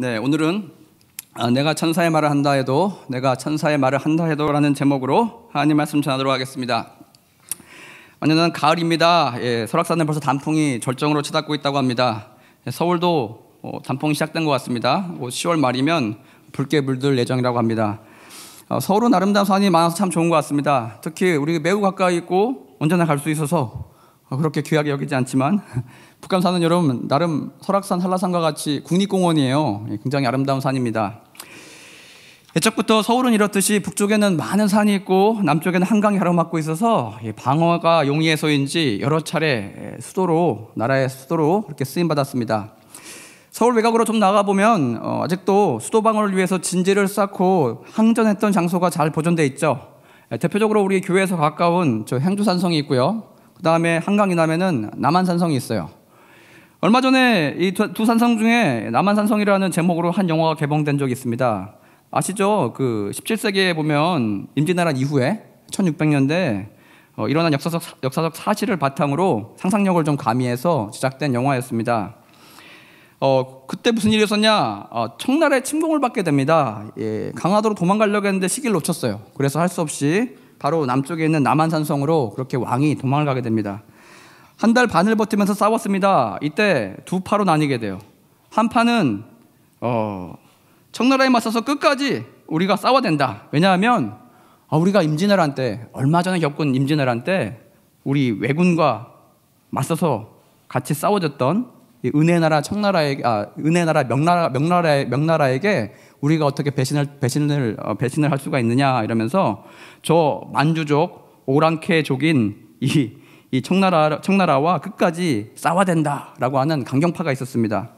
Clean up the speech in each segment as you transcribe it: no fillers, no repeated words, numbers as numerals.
네, 오늘은 내가 천사의 말을 한다 해도 내가 천사의 말을 한다 해도 라는 제목으로 하나님 말씀 전하도록 하겠습니다. 오늘은 가을입니다. 설악산은 벌써 단풍이 절정으로 치닫고 있다고 합니다. 서울도 단풍이 시작된 것 같습니다. 10월 말이면 붉게 물들 예정이라고 합니다. 서울은 아름다운 산이 많아서 참 좋은 것 같습니다. 특히 우리 매우 가까이 있고 언제나 갈 수 있어서 그렇게 귀하게 여기지 않지만 북한산은 여러분 나름 설악산, 한라산과 같이 국립공원이에요. 굉장히 아름다운 산입니다. 예적부터 서울은 이렇듯이 북쪽에는 많은 산이 있고 남쪽에는 한강이 가로막고 있어서 방어가 용이해서인지 여러 차례 나라의 수도로 그렇게 쓰임받았습니다. 서울 외곽으로 좀 나가보면 아직도 수도 방어를 위해서 진지를 쌓고 항전했던 장소가 잘 보존되어 있죠. 대표적으로 우리 교회에서 가까운 저 행주산성이 있고요. 그 다음에 한강 이남에는 남한산성이 있어요. 얼마 전에 이 두 산성 중에 남한산성이라는 제목으로 한 영화가 개봉된 적이 있습니다. 아시죠? 그 17세기에 보면 임진왜란 이후에 1600년대 일어난 역사적 사실을 바탕으로 상상력을 좀 가미해서 제작된 영화였습니다. 그때 무슨 일이 있었냐? 청나라의 침공을 받게 됩니다. 강화도로 도망가려고 했는데 시기를 놓쳤어요. 그래서 할 수 없이 바로 남쪽에 있는 남한산성으로 그렇게 왕이 도망을 가게 됩니다. 한 달 반을 버티면서 싸웠습니다. 이때 두 파로 나뉘게 돼요. 한 파는 청나라에 맞서서 끝까지 우리가 싸워야 된다. 왜냐하면 우리가 임진왜란 때, 얼마 전에 겪은 임진왜란 때 우리 왜군과 맞서서 같이 싸워줬던 은혜나라 명나라에게 우리가 어떻게 배신을 할 수가 있느냐 이러면서 저 만주족 오랑캐족인 이 청나라와 끝까지 싸워야 된다라고 하는 강경파가 있었습니다.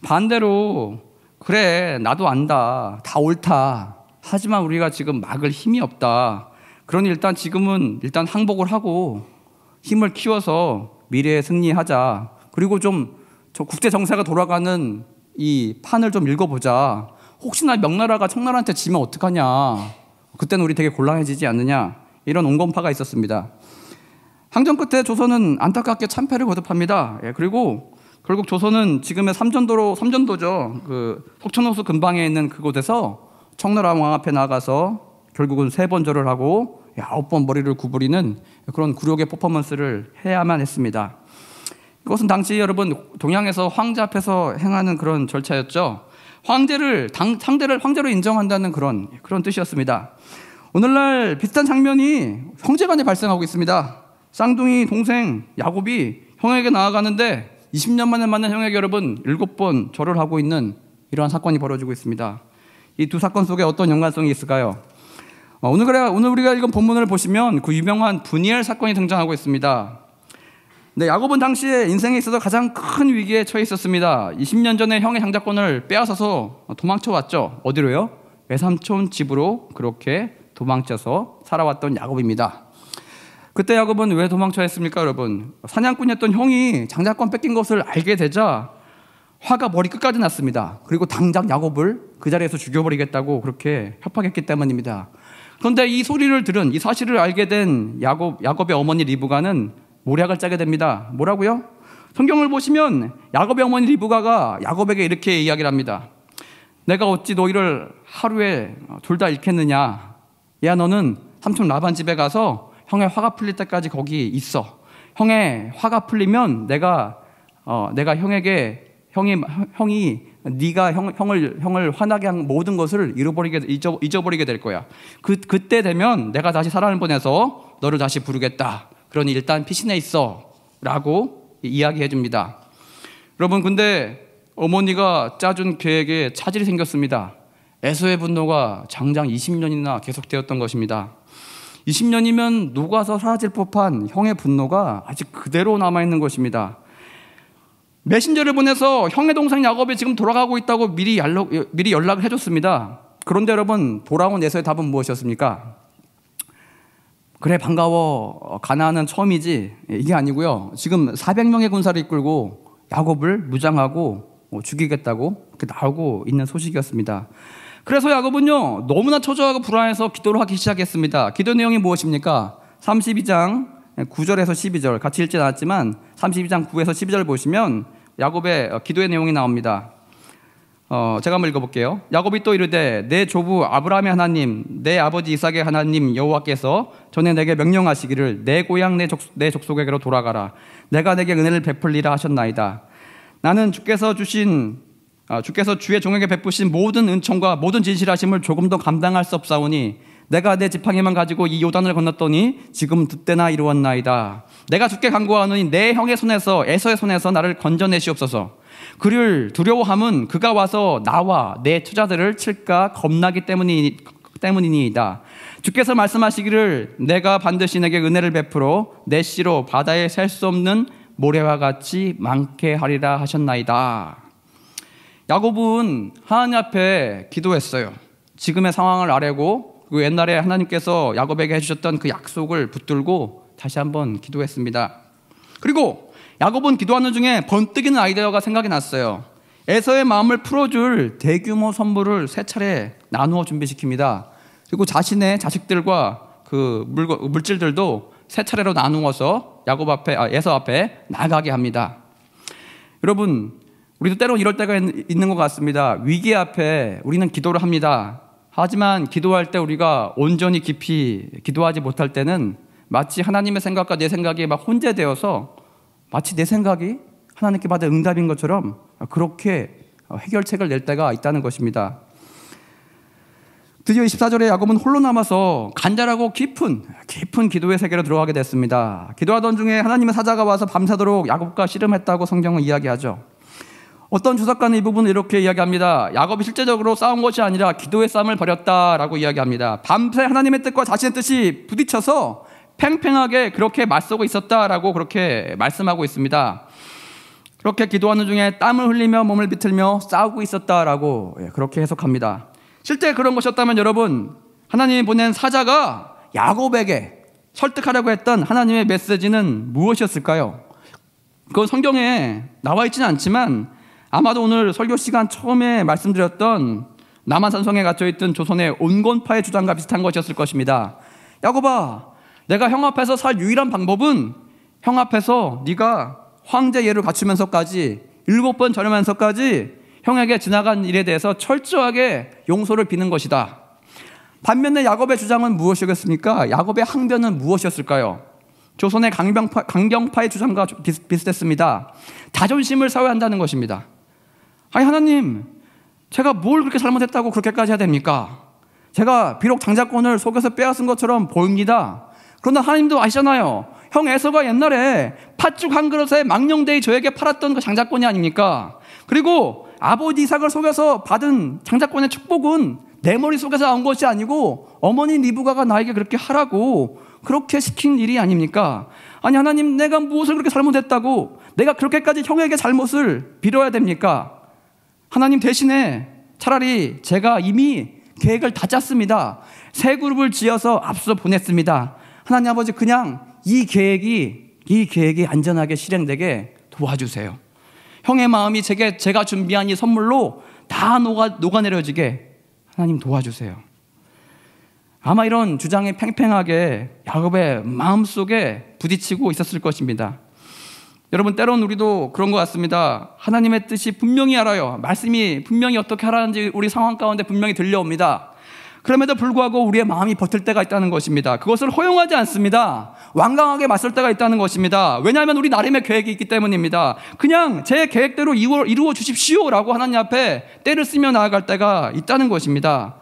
반대로 그래 나도 안다 다 옳다 하지만 우리가 지금 막을 힘이 없다. 그러니 지금은 항복을 하고 힘을 키워서 미래에 승리하자. 그리고 좀 저 국제 정세가 돌아가는 이 판을 좀 읽어보자. 혹시나 명나라가 청나라한테 지면 어떡하냐. 그때는 우리 되게 곤란해지지 않느냐. 이런 온건파가 있었습니다. 항전 끝에 조선은 안타깝게 참패를 거듭합니다. 그리고 결국 조선은 지금의 삼전도죠. 그 석촌호수 근방에 있는 그곳에서 청나라 왕 앞에 나가서 결국은 3번 절을 하고 9번 머리를 구부리는 그런 굴욕의 퍼포먼스를 해야만 했습니다. 이것은 당시 여러분 동양에서 황제 앞에서 행하는 그런 절차였죠. 상대를 황제로 인정한다는 그런 뜻이었습니다. 오늘날 비슷한 장면이 형제간에 발생하고 있습니다. 쌍둥이 동생 야곱이 형에게 나아가는데 20년 만에 만난 형에게 여러분 7번 절을 하고 있는 이러한 사건이 벌어지고 있습니다. 이 두 사건 속에 어떤 연관성이 있을까요? 오늘 우리가 읽은 본문을 보시면 그 유명한 분이엘 사건이 등장하고 있습니다. 네, 야곱은 당시에 인생에 있어서 가장 큰 위기에 처해 있었습니다. 20년 전에 형의 장자권을 빼앗아서 도망쳐 왔죠. 어디로요? 외삼촌 집으로 그렇게 도망쳐서 살아왔던 야곱입니다. 그때 야곱은 왜 도망쳐야 했습니까, 여러분? 사냥꾼이었던 형이 장자권 뺏긴 것을 알게 되자 화가 머리 끝까지 났습니다. 그리고 당장 야곱을 그 자리에서 죽여버리겠다고 그렇게 협박했기 때문입니다. 그런데 이 소리를 들은, 이 사실을 알게 된 야곱의 어머니 리브가는 모략을 짜게 됩니다. 뭐라고요? 성경을 보시면 야곱의 어머니 리브가가 야곱에게 이렇게 이야기를 합니다. 내가 어찌 너희를 하루에 둘 다 잃겠느냐. 야, 너는 삼촌 라반 집에 가서 형의 화가 풀릴 때까지 거기 있어. 형의 화가 풀리면 내가 형에게 형이 네가 형을 화나게 한 모든 것을 잊어버리게 될 거야. 그때 되면 내가 다시 사람을 보내서 너를 다시 부르겠다. 그러니 일단 피신해 있어 라고 이야기해 줍니다. 여러분, 근데 어머니가 짜준 계획에 차질이 생겼습니다. 에서의 분노가 장장 20년이나 계속되었던 것입니다. 20년이면 녹아서 사라질 법한 형의 분노가 아직 그대로 남아있는 것입니다. 메신저를 보내서 형의 동생 야곱이 지금 돌아가고 있다고 미리 연락을 해줬습니다. 그런데 여러분, 돌아온 에서의 답은 무엇이었습니까? 그래 반가워, 가나안은 처음이지, 이게 아니고요. 지금 400명의 군사를 이끌고 야곱을 무장하고 죽이겠다고 나오고 있는 소식이었습니다. 그래서 야곱은요 너무나 초조하고 불안해서 기도를 하기 시작했습니다. 기도 내용이 무엇입니까? 32장 9절에서 12절 같이 읽지 않았지만 32장 9에서 12절 보시면 야곱의 기도의 내용이 나옵니다. 제가 한번 읽어볼게요. 야곱이 또 이르되 내 조부 아브라함의 하나님 내 아버지 이삭의 하나님 여호와께서 전에 내게 명령하시기를 내 고향 내 족속에게로 돌아가라. 내가 내게 은혜를 베풀리라 하셨나이다. 나는 주께서 주의 종에게 베푸신 모든 은총과 모든 진실하심을 조금도 감당할 수 없사오니 내가 내 지팡이만 가지고 이 요단을 건넜더니 지금 득대나 이루었나이다. 내가 주께 간구하노니 내 형의 손에서 에서의 손에서 나를 건져내시옵소서. 그를 두려워함은 그가 와서 나와 내 처자들을 칠까 겁나기 때문이니이다. 주께서 말씀하시기를 내가 반드시 내게 은혜를 베풀어 내 씨로 바다에 셀 수 없는 모래와 같이 많게 하리라 하셨나이다. 야곱은 하나님 앞에 기도했어요. 지금의 상황을 아뢰고 그 옛날에 하나님께서 야곱에게 해주셨던 그 약속을 붙들고 다시 한번 기도했습니다. 그리고 야곱은 기도하는 중에 번뜩이는 아이디어가 생각이 났어요. 에서의 마음을 풀어줄 대규모 선물을 3차례 나누어 준비시킵니다. 그리고 자신의 자식들과 그 물질들도 3차례로 나누어서 에서 앞에 나가게 합니다. 여러분, 우리도 때론 이럴 때가 있는 것 같습니다. 위기 앞에 우리는 기도를 합니다. 하지만 기도할 때 우리가 온전히 깊이 기도하지 못할 때는 마치 하나님의 생각과 내 생각이 막 혼재되어서 마치 내 생각이 하나님께 받은 응답인 것처럼 그렇게 해결책을 낼 때가 있다는 것입니다. 드디어 24절에 야곱은 홀로 남아서 간절하고 깊은 기도의 세계로 들어가게 됐습니다. 기도하던 중에 하나님의 사자가 와서 밤새도록 야곱과 씨름했다고 성경은 이야기하죠. 어떤 주석가는 이 부분을 이렇게 이야기합니다. 야곱이 실제적으로 싸운 것이 아니라 기도의 싸움을 벌였다라고 이야기합니다. 밤새 하나님의 뜻과 자신의 뜻이 부딪혀서 팽팽하게 그렇게 맞서고 있었다라고 그렇게 말씀하고 있습니다. 그렇게 기도하는 중에 땀을 흘리며 몸을 비틀며 싸우고 있었다라고 그렇게 해석합니다. 실제 그런 것이었다면 여러분, 하나님이 보낸 사자가 야곱에게 설득하려고 했던 하나님의 메시지는 무엇이었을까요? 그건 성경에 나와 있지는 않지만 아마도 오늘 설교 시간 처음에 말씀드렸던 남한산성에 갇혀있던 조선의 온건파의 주장과 비슷한 것이었을 것입니다. 야곱아, 내가 형 앞에서 살 유일한 방법은 형 앞에서 네가 황제 예를 갖추면서까지 7번 절하면서까지 형에게 지나간 일에 대해서 철저하게 용서를 비는 것이다. 반면에 야곱의 주장은 무엇이었습니까? 야곱의 항변은 무엇이었을까요? 조선의 강경파의 주장과 비슷했습니다. 자존심을 사회한다는 것입니다. 아니 하나님, 제가 뭘 그렇게 잘못했다고 그렇게까지 해야 됩니까? 제가 비록 장자권을 속여서 빼앗은 것처럼 보입니다. 그러나 하나님도 아시잖아요. 형 에서가 옛날에 팥죽 한 그릇에 망령되이 저에게 팔았던 그 장자권이 아닙니까? 그리고 아버지 이삭을 속여서 받은 장자권의 축복은 내 머릿속에서 나온 것이 아니고 어머니 리브가가 나에게 그렇게 하라고 그렇게 시킨 일이 아닙니까? 아니 하나님, 내가 무엇을 그렇게 잘못했다고 내가 그렇게까지 형에게 잘못을 빌어야 됩니까? 하나님 대신에 차라리 제가 이미 계획을 다 짰습니다. 새 그룹을 지어서 앞서 보냈습니다. 하나님 아버지, 그냥 이 계획이 안전하게 실행되게 도와주세요. 형의 마음이 제가 준비한 이 선물로 다 녹아내려지게 하나님 도와주세요. 아마 이런 주장이 팽팽하게 야곱의 마음속에 부딪히고 있었을 것입니다. 여러분, 때론 우리도 그런 것 같습니다. 하나님의 뜻이 분명히 알아요. 말씀이 분명히 어떻게 하라는지 우리 상황 가운데 분명히 들려옵니다. 그럼에도 불구하고 우리의 마음이 버틸 때가 있다는 것입니다. 그것을 허용하지 않습니다. 완강하게 맞설 때가 있다는 것입니다. 왜냐하면 우리 나름의 계획이 있기 때문입니다. 그냥 제 계획대로 이루어 주십시오라고 하나님 앞에 때를 쓰며 나아갈 때가 있다는 것입니다.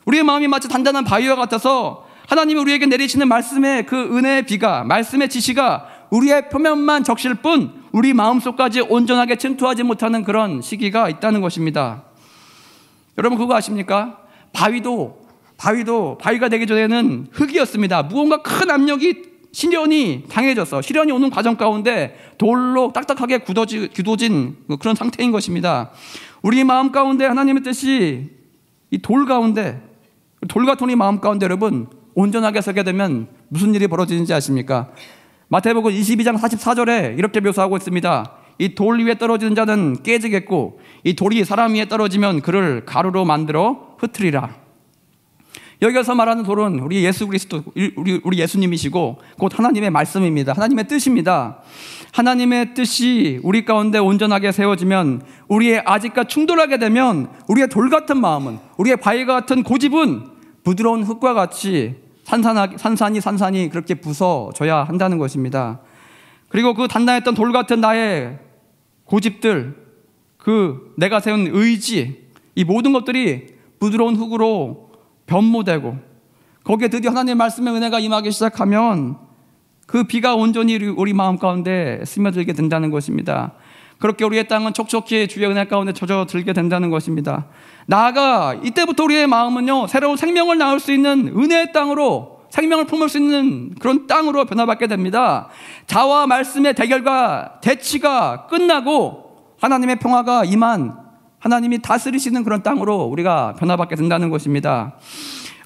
우리의 마음이 마치 단단한 바위와 같아서 하나님이 우리에게 내리시는 말씀의 그 은혜의 비가, 말씀의 지시가 우리의 표면만 적실 뿐 우리 마음속까지 온전하게 침투하지 못하는 그런 시기가 있다는 것입니다. 여러분, 그거 아십니까? 바위가 되기 전에는 흙이었습니다. 무언가 큰 압력이 시련이 당해져서 시련이 오는 과정 가운데 돌로 딱딱하게 굳어진 그런 상태인 것입니다. 우리 마음 가운데 하나님의 뜻이 이 돌 가운데, 돌 같은 이 마음 가운데 여러분 온전하게 서게 되면 무슨 일이 벌어지는지 아십니까? 마태복음 22장 44절에 이렇게 묘사하고 있습니다. 이 돌 위에 떨어지는 자는 깨지겠고 이 돌이 사람 위에 떨어지면 그를 가루로 만들어 흩으리라. 여기서 말하는 돌은 우리 예수 그리스도, 우리 예수님이시고 곧 하나님의 말씀입니다. 하나님의 뜻입니다. 하나님의 뜻이 우리 가운데 온전하게 세워지면 우리의 아직과 충돌하게 되면 우리의 돌 같은 마음은, 우리의 바위 같은 고집은 부드러운 흙과 같이 산산이 그렇게 부서져야 한다는 것입니다. 그리고 그 단단했던 돌 같은 나의 고집들, 그 내가 세운 의지, 이 모든 것들이 부드러운 흙으로 변모되고 거기에 드디어 하나님의 말씀의 은혜가 임하기 시작하면 그 비가 온전히 우리 마음 가운데 스며들게 된다는 것입니다. 그렇게 우리의 땅은 촉촉히 주의 은혜 가운데 젖어들게 된다는 것입니다. 나아가 이때부터 우리의 마음은요, 새로운 생명을 낳을 수 있는 은혜의 땅으로, 생명을 품을 수 있는 그런 땅으로 변화받게 됩니다. 자와 말씀의 대결과 대치가 끝나고 하나님의 평화가 임한, 하나님이 다스리시는 그런 땅으로 우리가 변화받게 된다는 것입니다.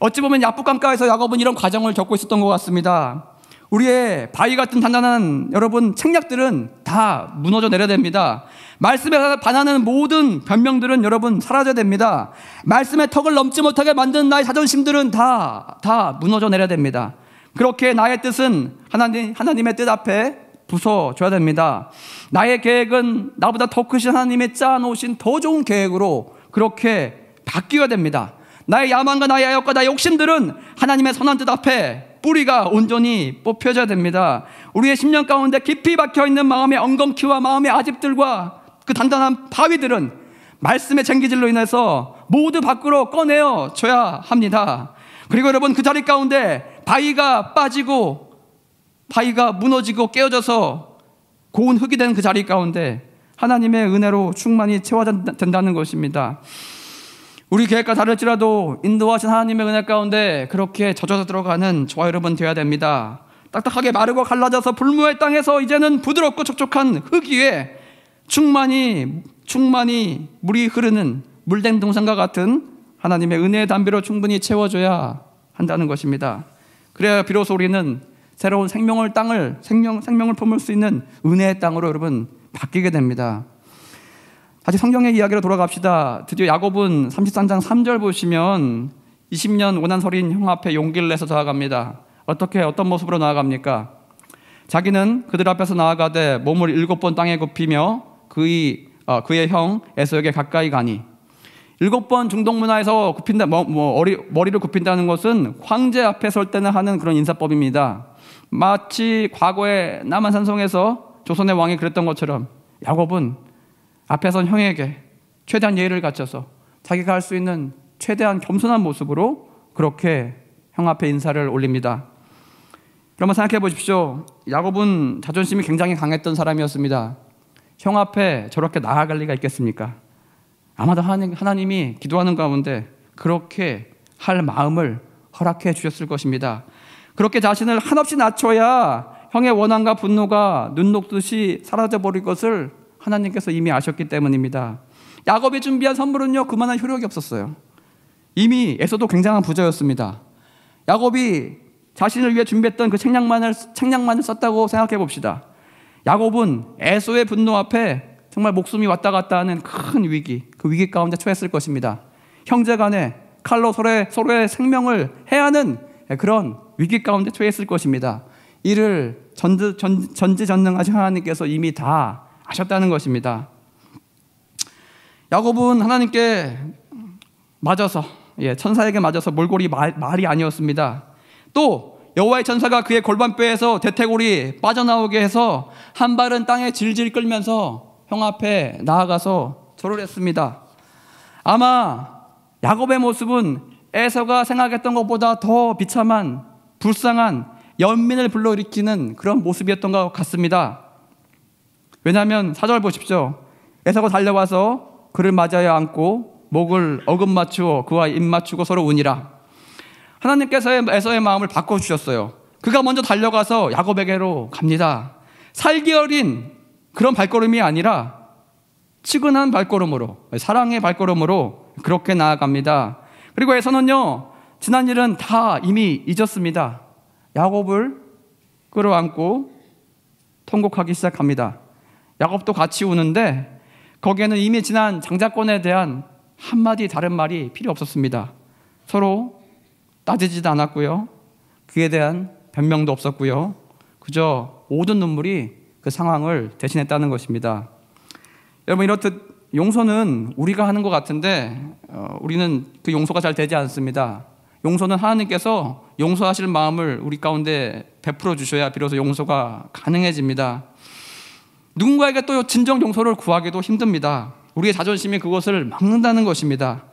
어찌 보면 야복강가에서 야곱은 이런 과정을 겪고 있었던 것 같습니다. 우리의 바위 같은 단단한 여러분 책략들은 다 무너져 내려야 됩니다. 말씀에 반하는 모든 변명들은 여러분 사라져야 됩니다. 말씀의 턱을 넘지 못하게 만든 나의 자존심들은 다 무너져 내려야 됩니다. 그렇게 나의 뜻은 하나님의 뜻 앞에 부서져야 됩니다. 나의 계획은 나보다 더 크신 하나님의 짜놓으신 더 좋은 계획으로 그렇게 바뀌어야 됩니다. 나의 야망과 나의 야욕과 나의 욕심들은 하나님의 선한 뜻 앞에 뿌리가 온전히 뽑혀져야 됩니다. 우리의 심령 가운데 깊이 박혀있는 마음의 엉겅퀴와 마음의 아집들과 그 단단한 바위들은 말씀의 쟁기질로 인해서 모두 밖으로 꺼내어 줘야 합니다. 그리고 여러분, 그 자리 가운데 바위가 빠지고 바위가 무너지고 깨어져서 고운 흙이 된 그 자리 가운데 하나님의 은혜로 충만히 채워진다는 것입니다. 우리 계획과 다를지라도 인도하신 하나님의 은혜 가운데 그렇게 젖어서 들어가는 저와 여러분 되어야 됩니다. 딱딱하게 마르고 갈라져서 불무의 땅에서 이제는 부드럽고 촉촉한 흙 위에 충만히 물이 흐르는 물된 동산과 같은 하나님의 은혜의 담비로 충분히 채워줘야 한다는 것입니다. 그래야 비로소 우리는 새로운 생명을 품을 수 있는 은혜의 땅으로 여러분 바뀌게 됩니다. 다시 성경의 이야기로 돌아갑시다. 드디어 야곱은 33장 3절 보시면 20년 오난서린 형 앞에 용기를 내서 나아갑니다. 어떤 모습으로 나아갑니까? 자기는 그들 앞에서 나아가되 몸을 7번 땅에 굽히며 그의 형 에서에게 가까이 가니. 7번 중동 문화에서 머리를 굽힌다는 것은 황제 앞에 설 때는 하는 그런 인사법입니다. 마치 과거에 남한산성에서 조선의 왕이 그랬던 것처럼 야곱은 앞에 선 형에게 최대한 예의를 갖춰서 자기가 할 수 있는 최대한 겸손한 모습으로 그렇게 형 앞에 인사를 올립니다. 그러면 생각해 보십시오. 야곱은 자존심이 굉장히 강했던 사람이었습니다. 형 앞에 저렇게 나아갈 리가 있겠습니까? 아마도 하나님이 기도하는 가운데 그렇게 할 마음을 허락해 주셨을 것입니다. 그렇게 자신을 한없이 낮춰야 형의 원한과 분노가 눈 녹듯이 사라져버릴 것을 하나님께서 이미 아셨기 때문입니다. 야곱이 준비한 선물은요, 그만한 효력이 없었어요. 이미 에서도 굉장한 부자였습니다. 야곱이 자신을 위해 준비했던 그 책략만을 썼다고 생각해 봅시다. 야곱은 에서의 분노 앞에 정말 목숨이 왔다 갔다 하는 큰 위기, 그 위기 가운데 처했을 것입니다. 형제간에 칼로 서로의 생명을 해하는 그런 위기 가운데 처했을 것입니다. 이를 전지전능하신 하나님께서 이미 다 아셨다는 것입니다. 야곱은 하나님께 맞아서, 천사에게 맞아서 몰골이 말이 아니었습니다. 또 여호와의 천사가 그의 골반뼈에서 대퇴골이 빠져나오게 해서 한 발은 땅에 질질 끌면서 형 앞에 나아가서 절을 했습니다. 아마 야곱의 모습은 에서가 생각했던 것보다 더 비참한, 불쌍한, 연민을 불러일으키는 그런 모습이었던 것 같습니다. 왜냐하면 4절 보십시오. 에서가 달려와서 그를 맞아야 안고 목을 어금 맞추어 그와 입 맞추고 서로 우니라. 하나님께서 에서의 마음을 바꿔주셨어요. 그가 먼저 달려가서 야곱에게로 갑니다. 살기 어린 그런 발걸음이 아니라 치근한 발걸음으로, 사랑의 발걸음으로 그렇게 나아갑니다. 그리고 에서는요, 지난 일은 다 이미 잊었습니다. 야곱을 끌어안고 통곡하기 시작합니다. 야곱도 같이 우는데 거기에는 이미 지난 장자권에 대한 한마디 다른 말이 필요 없었습니다. 서로 따지지도 않았고요, 그에 대한 변명도 없었고요, 그저 모든 눈물이 그 상황을 대신했다는 것입니다. 여러분, 이렇듯 용서는 우리가 하는 것 같은데 우리는 그 용서가 잘 되지 않습니다. 용서는 하나님께서 용서하실 마음을 우리 가운데 베풀어 주셔야 비로소 용서가 가능해집니다. 누군가에게 또 진정 용서를 구하기도 힘듭니다. 우리의 자존심이 그것을 막는다는 것입니다.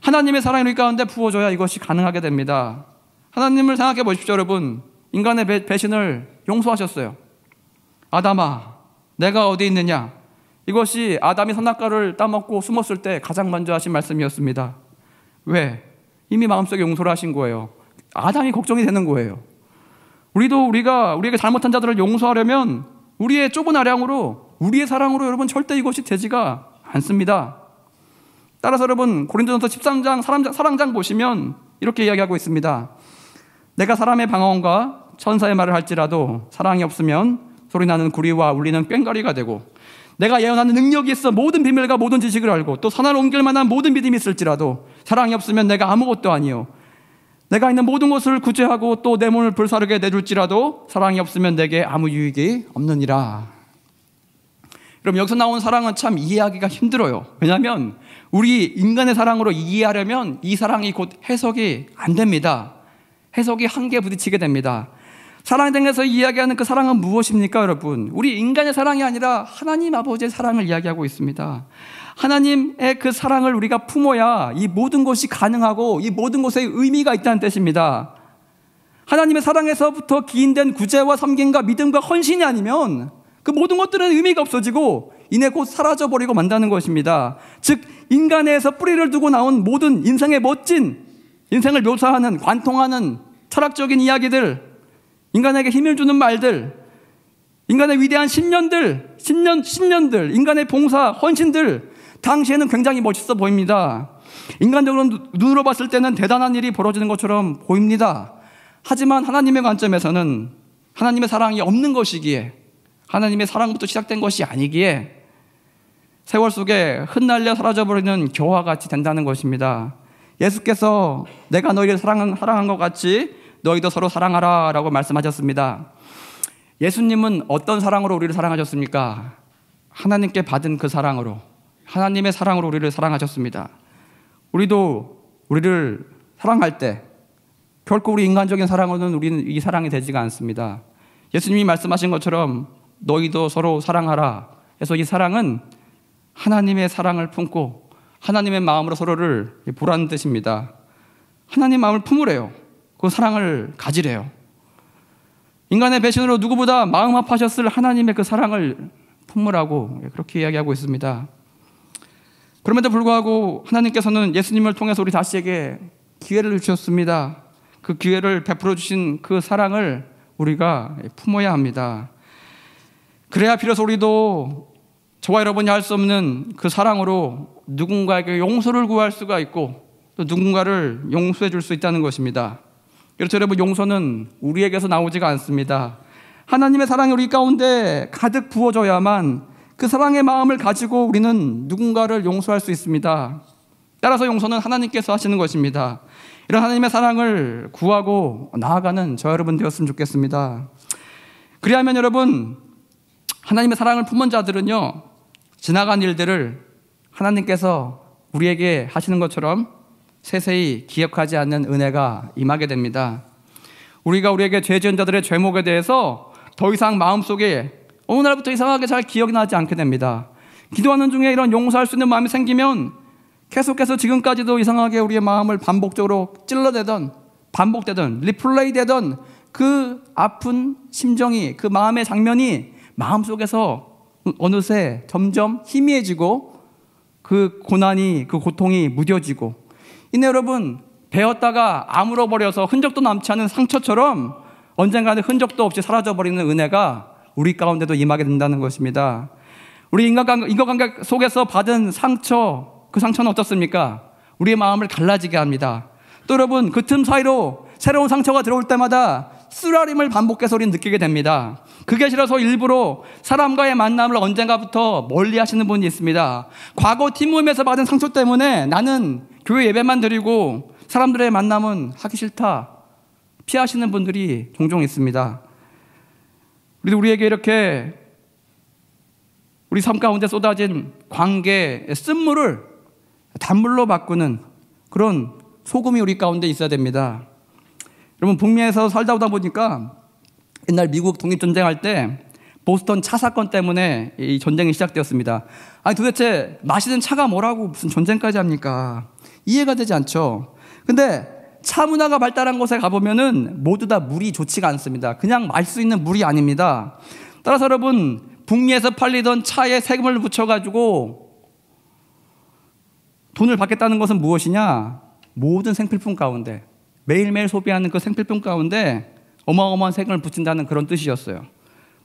하나님의 사랑이 우리 가운데 부어져야 이것이 가능하게 됩니다. 하나님을 생각해 보십시오. 여러분, 인간의 배신을 용서하셨어요. 아담아, 내가 어디 있느냐? 이것이 아담이 선악과를 따먹고 숨었을 때 가장 먼저 하신 말씀이었습니다. 왜? 이미 마음속에 용서를 하신 거예요. 아담이 걱정이 되는 거예요. 우리에게 잘못한 자들을 용서하려면 우리의 좁은 아량으로, 우리의 사랑으로 여러분 절대 이것이 되지가 않습니다. 따라서 여러분, 고린도전서 13장 사랑장 보시면 이렇게 이야기하고 있습니다. 내가 사람의 방언과 천사의 말을 할지라도 사랑이 없으면 소리나는 구리와 울리는 꽹과리가 되고, 내가 예언하는 능력이 있어 모든 비밀과 모든 지식을 알고 또 선을 옮길 만한 모든 믿음이 있을지라도 사랑이 없으면 내가 아무것도 아니요, 내가 있는 모든 것을 구제하고 또 내 몸을 불사르게 내줄지라도 사랑이 없으면 내게 아무 유익이 없느니라. 그럼 여기서 나온 사랑은 참 이해하기가 힘들어요. 왜냐하면 우리 인간의 사랑으로 이해하려면 이 사랑이 곧 해석이 안 됩니다. 해석이 한계에 부딪히게 됩니다. 사랑에 대해서 이야기하는 그 사랑은 무엇입니까, 여러분? 우리 인간의 사랑이 아니라 하나님 아버지의 사랑을 이야기하고 있습니다. 하나님의 그 사랑을 우리가 품어야 이 모든 것이 가능하고 이 모든 것에 의미가 있다는 뜻입니다. 하나님의 사랑에서부터 기인된 구제와 섬김과 믿음과 헌신이 아니면 그 모든 것들은 의미가 없어지고 이내 곧 사라져버리고 만다는 것입니다. 즉, 인간에서 뿌리를 두고 나온 모든 인생의 멋진, 인생을 묘사하는, 관통하는 철학적인 이야기들, 인간에게 힘을 주는 말들, 인간의 위대한 신년들, 인간의 봉사, 헌신들, 당시에는 굉장히 멋있어 보입니다. 인간적으로 눈으로 봤을 때는 대단한 일이 벌어지는 것처럼 보입니다. 하지만 하나님의 관점에서는 하나님의 사랑이 없는 것이기에, 하나님의 사랑부터 시작된 것이 아니기에 세월 속에 흩날려 사라져버리는 겨와 같이 된다는 것입니다. 예수께서 내가 너희를 사랑한 것 같이 너희도 서로 사랑하라 라고 말씀하셨습니다. 예수님은 어떤 사랑으로 우리를 사랑하셨습니까? 하나님께 받은 그 사랑으로, 하나님의 사랑으로 우리를 사랑하셨습니다. 우리도 우리를 사랑할 때 결코 우리 인간적인 사랑으로는 우리는 이 사랑이 되지가 않습니다. 예수님이 말씀하신 것처럼 너희도 서로 사랑하라 해서 이 사랑은 하나님의 사랑을 품고 하나님의 마음으로 서로를 보라는 뜻입니다. 하나님 마음을 품으래요. 그 사랑을 가지래요. 인간의 배신으로 누구보다 마음 아파하셨을 하나님의 그 사랑을 품으라고 그렇게 이야기하고 있습니다. 그럼에도 불구하고 하나님께서는 예수님을 통해서 우리 다시에게 기회를 주셨습니다. 그 기회를 베풀어 주신 그 사랑을 우리가 품어야 합니다. 그래야 비로소 우리도 저와 여러분이 할 수 없는 그 사랑으로 누군가에게 용서를 구할 수가 있고 또 누군가를 용서해 줄 수 있다는 것입니다. 그렇죠, 여러분, 용서는 우리에게서 나오지가 않습니다. 하나님의 사랑이 우리 가운데 가득 부어져야만 그 사랑의 마음을 가지고 우리는 누군가를 용서할 수 있습니다. 따라서 용서는 하나님께서 하시는 것입니다. 이런 하나님의 사랑을 구하고 나아가는 저 여러분 되었으면 좋겠습니다. 그리하면 여러분, 하나님의 사랑을 품은 자들은요, 지나간 일들을 하나님께서 우리에게 하시는 것처럼 세세히 기억하지 않는 은혜가 임하게 됩니다. 우리가 우리에게 죄 지은 자들의 죄목에 대해서 더 이상 마음속에 어느 날부터 이상하게 잘 기억이 나지 않게 됩니다. 기도하는 중에 이런 용서할 수 있는 마음이 생기면 계속해서 지금까지도 이상하게 우리의 마음을 반복적으로 찔러대던, 반복되던, 리플레이 되던 그 아픈 심정이, 그 마음의 장면이 마음속에서 어느새 점점 희미해지고 그 고난이, 그 고통이 무뎌지고, 이내 여러분, 베었다가 아물어버려서 흔적도 남지 않은 상처처럼 언젠가는 흔적도 없이 사라져버리는 은혜가 우리 가운데도 임하게 된다는 것입니다. 우리 인간관계 속에서 받은 상처, 그 상처는 어떻습니까? 우리의 마음을 갈라지게 합니다. 또 여러분, 그 틈 사이로 새로운 상처가 들어올 때마다 쓰라림을 반복해서 우리는 느끼게 됩니다. 그게 싫어서 일부러 사람과의 만남을 언젠가부터 멀리 하시는 분이 있습니다. 과거 팀 모임에서 받은 상처 때문에 나는 교회 예배만 드리고 사람들의 만남은 하기 싫다, 피하시는 분들이 종종 있습니다. 우리에게 이렇게, 우리의 인간관계 속에서 받은 상처, 그 상처는 어떻습니까? 우리의 마음을 갈라지게 합니다. 그게 싫어서 일부러 사람과의 만남을 언젠가부터 멀리 하시는 분이 있습니다. 과거 팀 모임에서 받은 상처 때문에 나는 교회 예배만 드리고 사람들의 만남은 하기 싫다, 피하시는 분들이 종종 있습니다. 우리 삶 가운데 쏟아진 관계의 쓴물을 단물로 바꾸는 그런 소금이 우리 가운데 있어야 됩니다. 여러분, 북미에서 살다 오다 보니까 옛날 미국 독립전쟁할 때 보스턴 차 사건 때문에 이 전쟁이 시작되었습니다. 아니, 도대체 마시는 차가 뭐라고 무슨 전쟁까지 합니까? 이해가 되지 않죠. 근데 차 문화가 발달한 곳에 가보면은 모두 다 물이 좋지가 않습니다. 그냥 마실 수 있는 물이 아닙니다. 따라서 여러분, 북미에서 팔리던 차에 세금을 붙여가지고 돈을 받겠다는 것은 무엇이냐? 모든 생필품 가운데, 매일매일 소비하는 그 생필품 가운데 어마어마한 세금을 붙인다는 그런 뜻이었어요.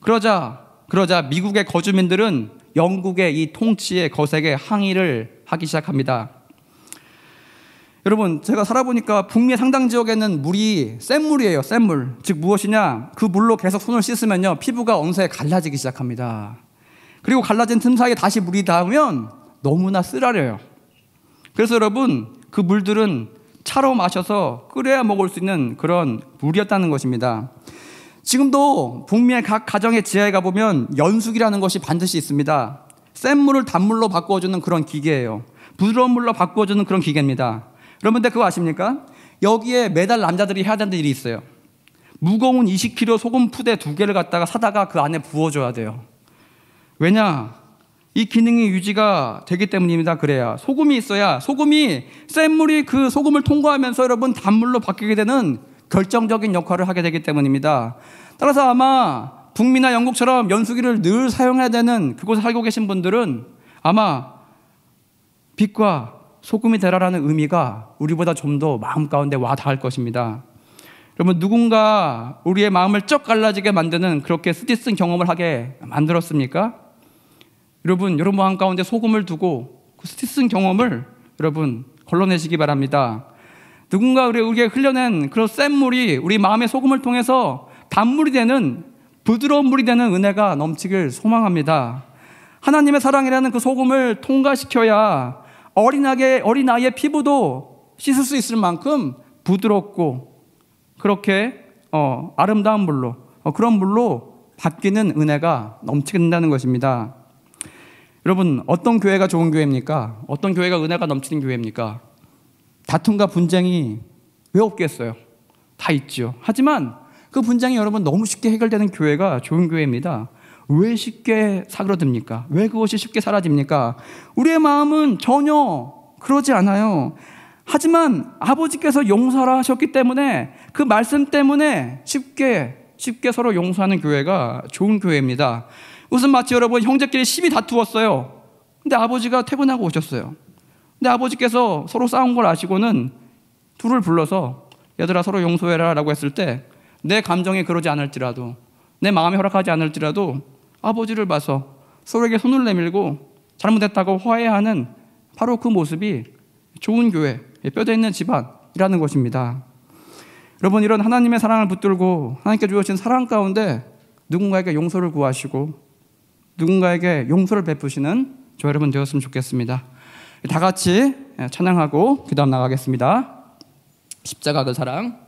그러자 미국의 거주민들은 영국의 이 통치에 거세게 항의를 하기 시작합니다. 여러분, 제가 살아보니까 북미의 상당 지역에는 물이 센 물이에요. 센 물. 즉 무엇이냐? 그 물로 계속 손을 씻으면요, 피부가 어느새 갈라지기 시작합니다. 그리고 갈라진 틈 사이에 다시 물이 닿으면 너무나 쓰라려요. 그래서 여러분, 그 물들은 차로 마셔서 끓여야 먹을 수 있는 그런 물이었다는 것입니다. 지금도 북미의 각 가정의 지하에 가보면 연수기라는 것이 반드시 있습니다. 센 물을 단물로 바꾸어주는 그런 기계예요. 부드러운 물로 바꾸어주는 그런 기계입니다. 여러분들 그거 아십니까? 여기에 매달 남자들이 해야 되는 일이 있어요. 무거운 20kg 소금 푸대 2개를 갖다가 사다가 그 안에 부어줘야 돼요. 왜냐? 이 기능이 유지가 되기 때문입니다. 그래야 소금이 있어야, 소금이 센 물이 그 소금을 통과하면서 여러분 단물로 바뀌게 되는 결정적인 역할을 하게 되기 때문입니다. 따라서 아마 북미나 영국처럼 연수기를 늘 사용해야 되는 그곳에 살고 계신 분들은 아마 빛과 소금이 되라라는 의미가 우리보다 좀 더 마음 가운데 와 닿을 것입니다. 여러분, 누군가 우리의 마음을 쩍 갈라지게 만드는 그렇게 스티슨 경험을 하게 만들었습니까? 여러분 마음 가운데 소금을 두고 그 스티슨 경험을 여러분 걸러내시기 바랍니다. 누군가 우리에게 흘려낸 그런 센 물이 우리 마음의 소금을 통해서 단물이 되는, 부드러운 물이 되는 은혜가 넘치길 소망합니다. 하나님의 사랑이라는 그 소금을 통과시켜야 어린아이의 피부도 씻을 수 있을 만큼 부드럽고 그렇게 아름다운 물로, 그런 물로 바뀌는 은혜가 넘치게 된다는 것입니다. 여러분, 어떤 교회가 좋은 교회입니까? 어떤 교회가 은혜가 넘치는 교회입니까? 다툼과 분쟁이 왜 없겠어요? 다 있죠. 하지만 그 분쟁이 여러분 너무 쉽게 해결되는 교회가 좋은 교회입니다. 왜 쉽게 사그러듭니까? 왜 그것이 쉽게 사라집니까? 우리의 마음은 전혀 그러지 않아요. 하지만 아버지께서 용서하라 하셨기 때문에 그 말씀 때문에 쉽게 서로 용서하는 교회가 좋은 교회입니다. 무슨 마치 여러분 형제끼리 심히 다투었어요. 근데 아버지가 퇴근하고 오셨어요. 근데 아버지께서 서로 싸운 걸 아시고는 둘을 불러서 얘들아 서로 용서해라 라고 했을 때 내 감정이 그러지 않을지라도, 내 마음이 허락하지 않을지라도 아버지를 봐서 서로에게 손을 내밀고 잘못했다고 화해하는 바로 그 모습이 좋은 교회, 뼈대 있는 집안이라는 것입니다. 여러분, 이런 하나님의 사랑을 붙들고 하나님께 주어진 사랑 가운데 누군가에게 용서를 구하시고 누군가에게 용서를 베푸시는 저 여러분 되었으면 좋겠습니다. 다 같이 찬양하고 그 다음 나가겠습니다. 십자가 그 사랑.